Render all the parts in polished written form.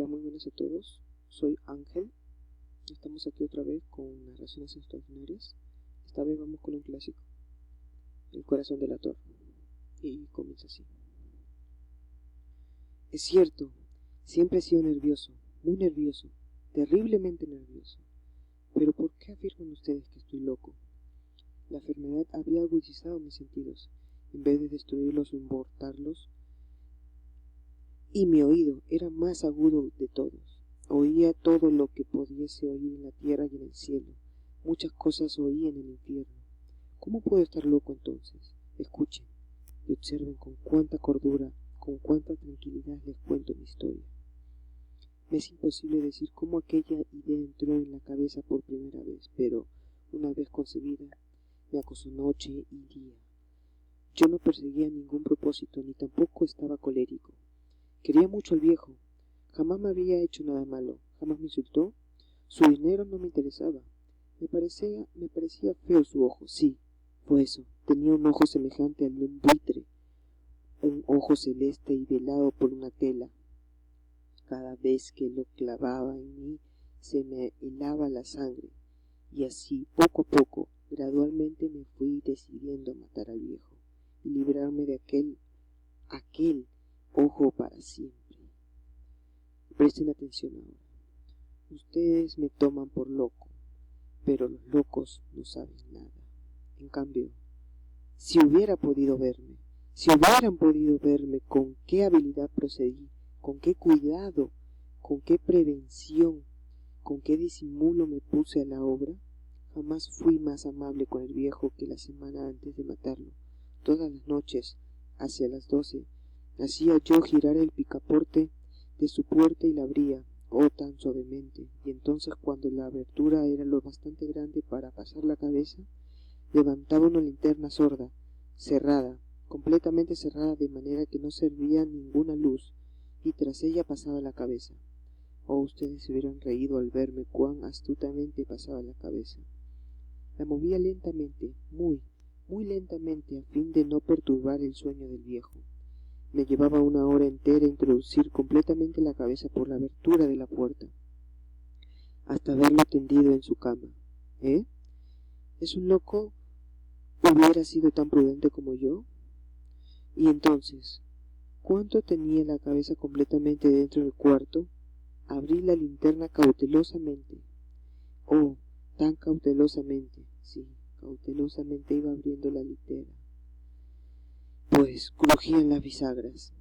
Hola, muy buenas a todos. Soy Ángel. Estamos aquí otra vez con narraciones extraordinarias. Esta vez vamos con un clásico, El corazón del ator. Y comienza así. Es cierto, siempre he sido nervioso, muy nervioso, terriblemente nervioso. Pero ¿por qué afirman ustedes que estoy loco? La enfermedad había agudizado mis sentidos, en vez de destruirlos o embortarlos, y mi oído era más agudo de todos. Oía todo lo que pudiese oír en la tierra y en el cielo. Muchas cosas oí en el infierno. ¿Cómo puedo estar loco entonces? Escuchen y observen con cuánta cordura, con cuánta tranquilidad les cuento mi historia. Me es imposible decir cómo aquella idea entró en la cabeza por primera vez, pero una vez concebida, me acosó noche y día. Yo no perseguía ningún propósito, ni tampoco estaba colérico. Quería mucho al viejo. Jamás me había hecho nada malo, jamás me insultó. Su dinero no me interesaba. Me parecía feo su ojo, sí, fue eso. Tenía un ojo semejante al de un buitre, un ojo celeste y velado por una tela. Cada vez que lo clavaba en mí se me helaba la sangre, y así, poco a poco, gradualmente me fui decidiendo a matar al viejo y librarme de aquel ojo para siempre. Presten atención ahora. Ustedes me toman por loco, pero los locos no saben nada. En cambio, si hubieran podido verme con qué habilidad procedí, con qué cuidado, con qué prevención, con qué disimulo me puse a la obra, jamás fui más amable con el viejo que la semana antes de matarlo. Todas las noches, hacia las 12, hacía yo girar el picaporte de su puerta y la abría, tan suavemente, y entonces cuando la abertura era lo bastante grande para pasar la cabeza, levantaba una linterna sorda, cerrada, completamente cerrada, de manera que no servía ninguna luz, y tras ella pasaba la cabeza. Ustedes se hubieran reído al verme cuán astutamente pasaba la cabeza. La movía lentamente, muy lentamente, a fin de no perturbar el sueño del viejo. Me llevaba una hora entera introducir completamente la cabeza por la abertura de la puerta, hasta verlo tendido en su cama. ¿Es un loco? ¿Hubiera sido tan prudente como yo? Y entonces, ¿cuánto tenía la cabeza completamente dentro del cuarto? Abrí la linterna cautelosamente. Tan cautelosamente, sí, cautelosamente iba abriendo la litera, pues crujían las bisagras.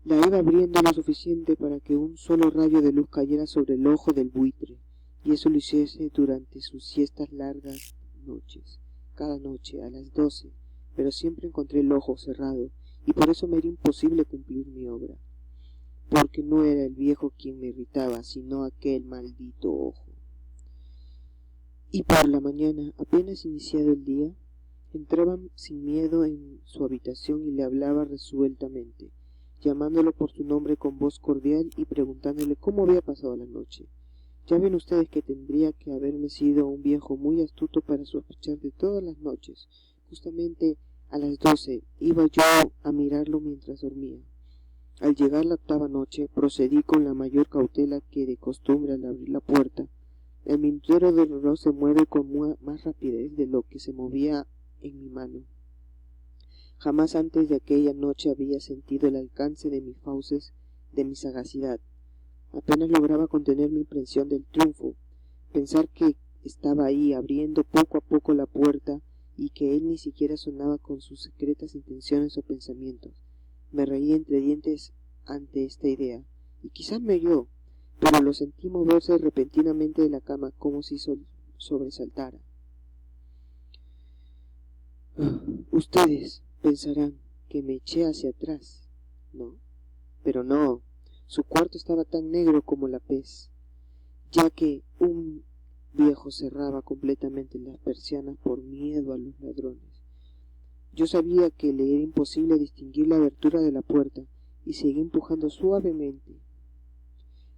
La iba abriendo lo suficiente para que un solo rayo de luz cayera sobre el ojo del buitre, y eso lo hiciese durante sus siestas largas noches, cada noche a las 12, pero siempre encontré el ojo cerrado, y por eso me era imposible cumplir mi obra, porque no era el viejo quien me irritaba, sino aquel maldito ojo. Y por la mañana, apenas iniciado el día, entraba sin miedo en su habitación y le hablaba resueltamente, llamándolo por su nombre con voz cordial y preguntándole cómo había pasado la noche. Ya ven ustedes que tendría que haberme sido un viejo muy astuto para sospechar de todas las noches. Justamente a las 12 iba yo a mirarlo mientras dormía. Al llegar la octava noche, procedí con la mayor cautela que de costumbre al abrir la puerta. El minutero del reloj se mueve con más rapidez de lo que se movía en mi mano. Jamás antes de aquella noche había sentido el alcance de mis fauces, de mi sagacidad. Apenas lograba contener mi impresión del triunfo, pensar que estaba ahí abriendo poco a poco la puerta y que él ni siquiera sonaba con sus secretas intenciones o pensamientos. Me reí entre dientes ante esta idea, y quizás me oyó, pero lo sentí moverse repentinamente de la cama como si sobresaltara. Ustedes pensarán que me eché hacia atrás, ¿no? Pero no, su cuarto estaba tan negro como la pez, ya que un viejo cerraba completamente las persianas por miedo a los ladrones. Yo sabía que le era imposible distinguir la abertura de la puerta, y seguí empujando suavemente.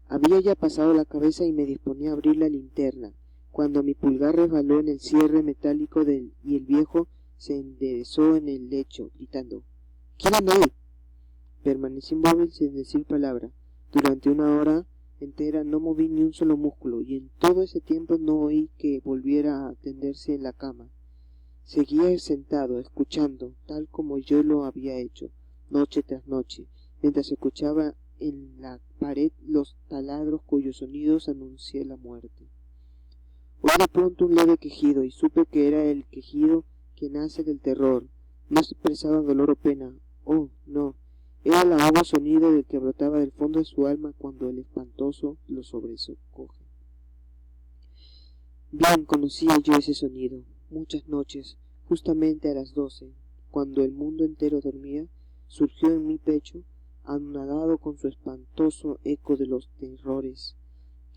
Había ya pasado la cabeza y me disponía a abrir la linterna, cuando mi pulgar resbaló en el cierre metálico y el viejo se enderezó en el lecho, gritando: ¿Quién anda ahí? Permanecí inmóvil sin decir palabra. Durante una hora entera no moví ni un solo músculo, y en todo ese tiempo no oí que volviera a tenderse en la cama. Seguía sentado, escuchando, tal como yo lo había hecho, noche tras noche, mientras escuchaba en la pared los taladros cuyos sonidos anuncié la muerte. Oí de pronto un leve quejido, y supe que era el quejido que nace del terror. No expresaba dolor o pena. Oh, no. Era el agudo sonido del que brotaba del fondo de su alma cuando el espantoso lo sobrecoge. Bien conocía yo ese sonido. Muchas noches, justamente a las 12, cuando el mundo entero dormía, surgió en mi pecho, anonadado con su espantoso eco de los terrores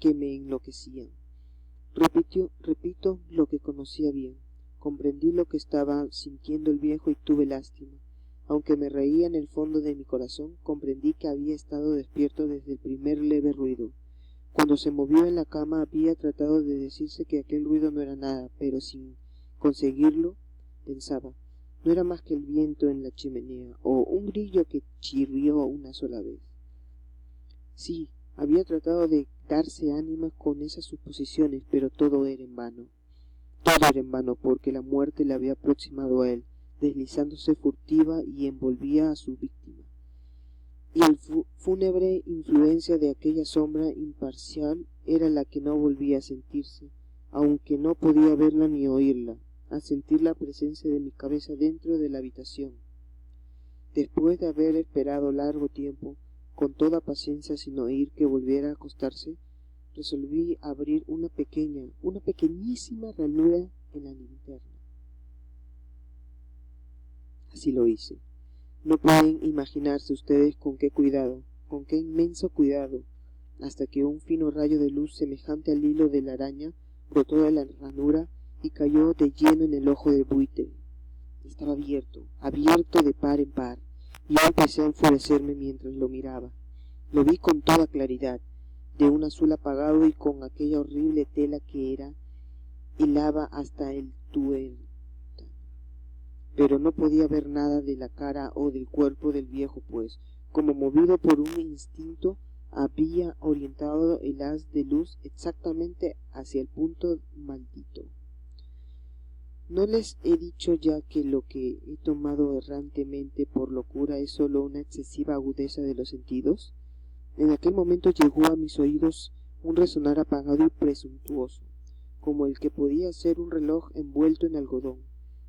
que me enloquecían. Repito lo que conocía bien. Comprendí lo que estaba sintiendo el viejo y tuve lástima. Aunque me reía en el fondo de mi corazón, comprendí que había estado despierto desde el primer leve ruido. Cuando se movió en la cama había tratado de decirse que aquel ruido no era nada, pero sin conseguirlo, pensaba, no era más que el viento en la chimenea, o un grillo que chirrió una sola vez. Sí, había tratado de darse ánimas con esas suposiciones, pero todo era en vano. Todo era en vano, porque la muerte le había aproximado a él, deslizándose furtiva y envolvía a su víctima. Y la fúnebre influencia de aquella sombra imparcial era la que no volvía a sentirse, aunque no podía verla ni oírla, a sentir la presencia de mi cabeza dentro de la habitación. Después de haber esperado largo tiempo, con toda paciencia sin oír que volviera a acostarse, resolví abrir una pequeñísima ranura en la linterna. Así lo hice. No pueden imaginarse ustedes con qué cuidado, con qué inmenso cuidado, hasta que un fino rayo de luz semejante al hilo de la araña brotó de la ranura y cayó de lleno en el ojo del buitre. Estaba abierto de par en par, y yo empecé a enfurecerme mientras lo miraba. Lo vi con toda claridad, de un azul apagado y con aquella horrible tela que era hilaba hasta el tuétano. Pero no podía ver nada de la cara o del cuerpo del viejo, pues, como movido por un instinto, había orientado el haz de luz exactamente hacia el punto maldito. ¿No les he dicho ya que lo que he tomado errantemente por locura es sólo una excesiva agudeza de los sentidos? En aquel momento llegó a mis oídos un resonar apagado y presuntuoso, como el que podía ser un reloj envuelto en algodón.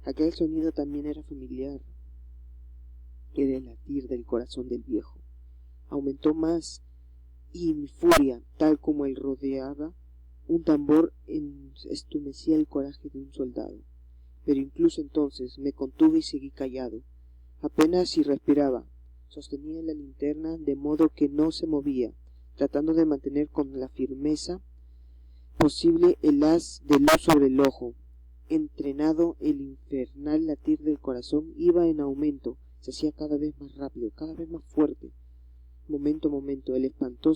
Aquel sonido también era familiar. Era el latir del corazón del viejo. Aumentó más, y mi furia, tal como él rodeaba un tambor, estumecía el coraje de un soldado. Pero incluso entonces me contuve y seguí callado. Apenas si respiraba. Sostenía la linterna de modo que no se movía, tratando de mantener con la firmeza posible el haz de luz sobre el ojo. Entrenado, el infernal latir del corazón iba en aumento, se hacía cada vez más rápido, cada vez más fuerte. Momento a momento, el espanto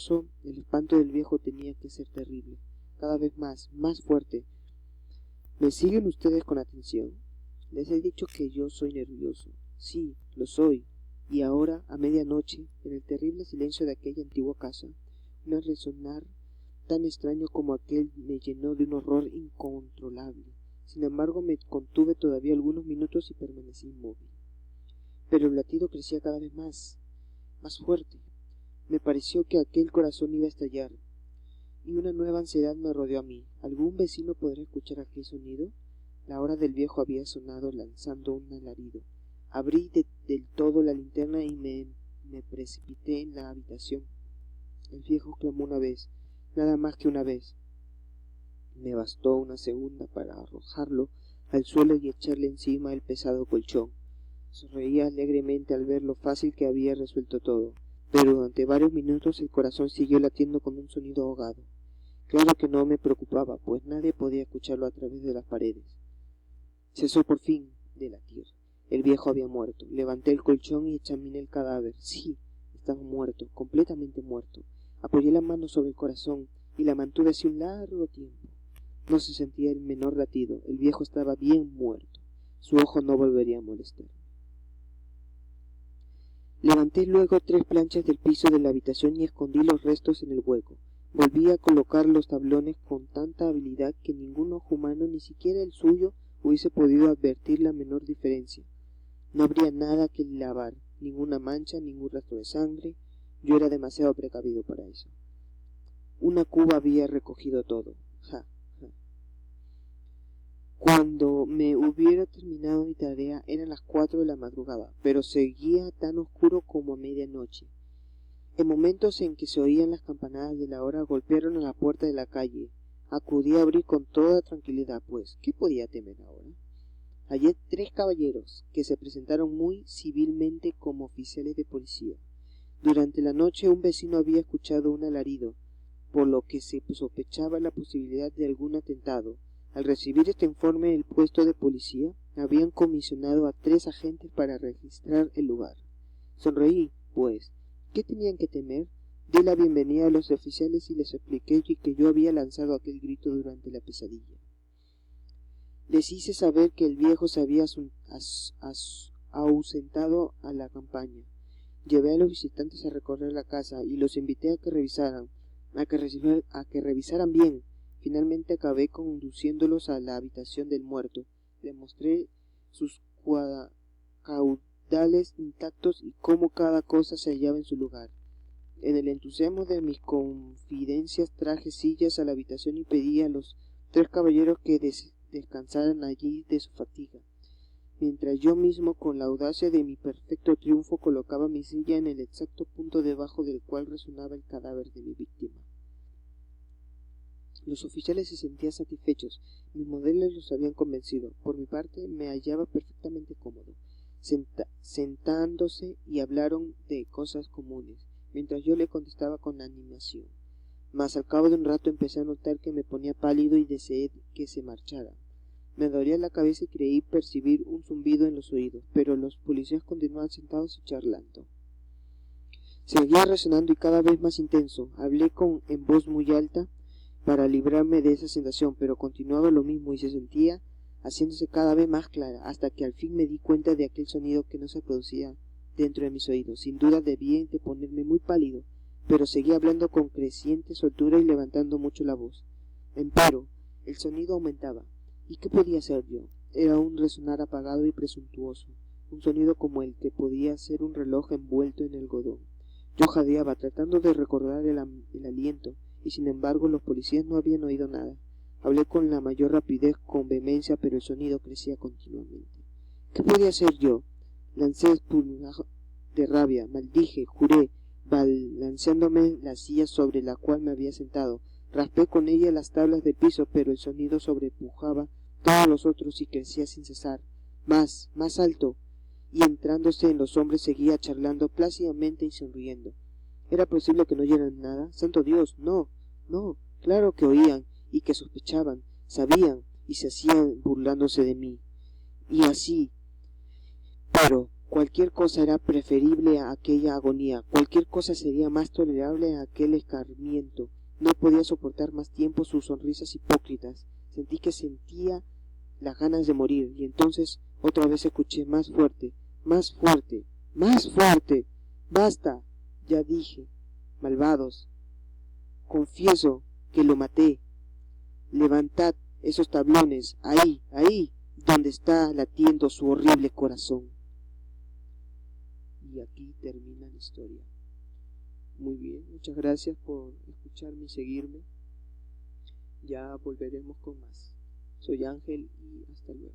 del viejo tenía que ser terrible, cada vez más fuerte. ¿Me siguen ustedes con atención? Les he dicho que yo soy nervioso. Sí, lo soy. Y ahora, a medianoche, en el terrible silencio de aquella antigua casa, un resonar tan extraño como aquel me llenó de un horror incontrolable. Sin embargo, me contuve todavía algunos minutos y permanecí inmóvil. Pero el latido crecía cada vez más fuerte. Me pareció que aquel corazón iba a estallar, y una nueva ansiedad me rodeó a mí. ¿Algún vecino podrá escuchar aquel sonido? La hora del viejo había sonado lanzando un alarido. Abrí del todo la linterna y me precipité en la habitación. El viejo clamó una vez, nada más que una vez. Me bastó una segunda para arrojarlo al suelo y echarle encima el pesado colchón. Sonreía alegremente al ver lo fácil que había resuelto todo, pero durante varios minutos el corazón siguió latiendo con un sonido ahogado. Claro que no me preocupaba, pues nadie podía escucharlo a través de las paredes. Cesó por fin de latir. El viejo había muerto. Levanté el colchón y examiné el cadáver. Sí, estaba muerto, completamente muerto. Apoyé la mano sobre el corazón y la mantuve así un largo tiempo. No se sentía el menor latido. El viejo estaba bien muerto. Su ojo no volvería a molestar. Levanté luego 3 planchas del piso de la habitación y escondí los restos en el hueco. Volví a colocar los tablones con tanta habilidad que ningún ojo humano, ni siquiera el suyo, hubiese podido advertir la menor diferencia. No habría nada que lavar, ninguna mancha, ningún rastro de sangre. Yo era demasiado precavido para eso. Una cuba había recogido todo. Ja, ja. Cuando me hubiera terminado mi tarea eran las 4 de la madrugada, pero seguía tan oscuro como a medianoche. En momentos en que se oían las campanadas de la hora, golpearon a la puerta de la calle. Acudí a abrir con toda tranquilidad, pues, ¿qué podía temer ahora? Hallé 3 caballeros, que se presentaron muy civilmente como oficiales de policía. Durante la noche un vecino había escuchado un alarido, por lo que se sospechaba la posibilidad de algún atentado. Al recibir este informe, el puesto de policía habían comisionado a 3 agentes para registrar el lugar. Sonreí, pues. ¿Qué tenían que temer? Di la bienvenida a los oficiales y les expliqué que yo había lanzado aquel grito durante la pesadilla. Les hice saber que el viejo se había ausentado a la campaña. Llevé a los visitantes a recorrer la casa y los invité a que revisaran bien. Finalmente acabé conduciéndolos a la habitación del muerto. Les mostré sus caudales intactos y cómo cada cosa se hallaba en su lugar. En el entusiasmo de mis confidencias traje sillas a la habitación y pedí a los 3 caballeros que descansaran allí de su fatiga, mientras yo mismo, con la audacia de mi perfecto triunfo, colocaba mi silla en el exacto punto debajo del cual resonaba el cadáver de mi víctima. Los oficiales se sentían satisfechos, mis modales los habían convencido. Por mi parte me hallaba perfectamente cómodo. Sentándose y hablaron de cosas comunes, mientras yo le contestaba con animación. Mas al cabo de un rato empecé a notar que me ponía pálido y deseé que se marchara. Me dolía la cabeza y creí percibir un zumbido en los oídos, pero los policías continuaban sentados y charlando. Seguía resonando y cada vez más intenso. Hablé en voz muy alta para librarme de esa sensación, pero continuaba lo mismo y se sentía haciéndose cada vez más clara, hasta que al fin me di cuenta de aquel sonido que no se producía dentro de mis oídos. Sin duda debía de ponerme muy pálido, pero seguía hablando con creciente soltura y levantando mucho la voz. Empero, el sonido aumentaba. ¿Y qué podía hacer yo? Era un resonar apagado y presuntuoso, un sonido como el que podía ser un reloj envuelto en algodón. Yo jadeaba, tratando de recordar el aliento, y sin embargo los policías no habían oído nada. Hablé con la mayor rapidez, con vehemencia, pero el sonido crecía continuamente. ¿Qué podía hacer yo? Lancé espuma de rabia, maldije, juré, balanceándome la silla sobre la cual me había sentado. Raspé con ella las tablas del piso, pero el sonido sobrepujaba todos los otros y crecía sin cesar, más alto, y entrándose en los hombres seguía charlando plácidamente y sonriendo. ¿Era posible que no oyeran nada? ¡Santo Dios! No, claro que oían, y que sospechaban, sabían, y se hacían burlándose de mí. Y así, pero cualquier cosa era preferible a aquella agonía, cualquier cosa sería más tolerable a aquel escarmiento. No podía soportar más tiempo sus sonrisas hipócritas. Sentí que sentía las ganas de morir, y entonces otra vez escuché más fuerte, más fuerte, más fuerte. ¡Basta! Ya dije, malvados, confieso que lo maté. Levantad esos tablones, ahí, donde está latiendo su horrible corazón. Y aquí termina la historia. Muy bien, muchas gracias por escucharme y seguirme. Ya volveremos con más. Soy Ángel y hasta luego.